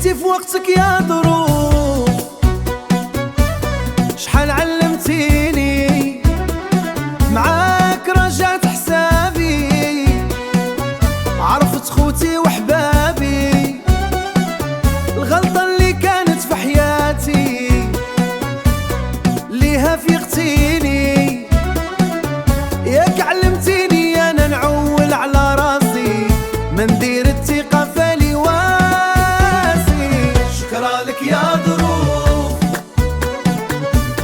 جيتي في وقتك يا ظروف، شحال علمتيني، معاك رجعت حسابي، عرفت خوتي وحبابي، الغلطة اللي كانت في حياتي ليها فيقتيني، ياك علمتيني انا نعول على راسي، ما ندير الثقة فالي واسي. شكرا لك يا ظروف،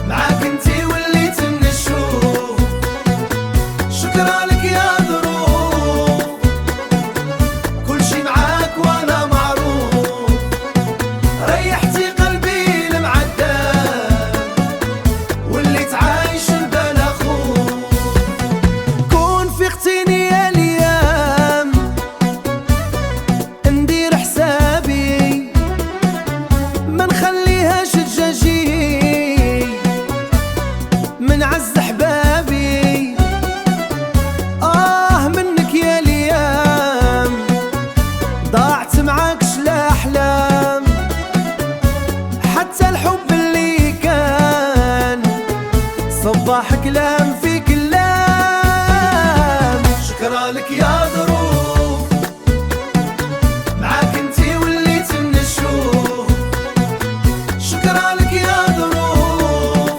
معاك انتي وليت من الشوف. شكرا لك يا ظروف، كل شي معاك وانا معروف، ريحتي قلبي المعذب وليت عايش بلا خوف. كون فيقتيني يا الايام ندير حسابي، ما نخليهاش تجاجي من عز احبابي. منك يا الايام ضاعت معاكش الاحلام، حتى الحب اللي كان صباح كلام في كلام. شكرا لك يا ظروف، معاك انتي وليت من الشوف. شكرا لك يا ظروف،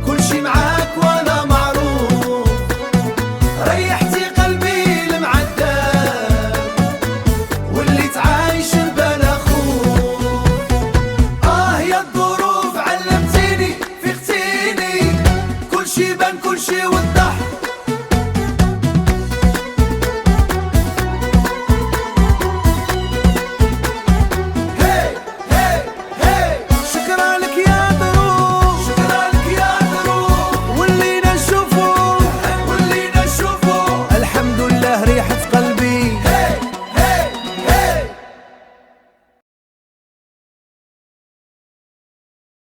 كل شي معاك وانا معروف، ريحتي قلبي المعذب وليت عايش بلا خوف. يا الظروف علمتيني فيقتيني، كل شي بان كل شي وضح،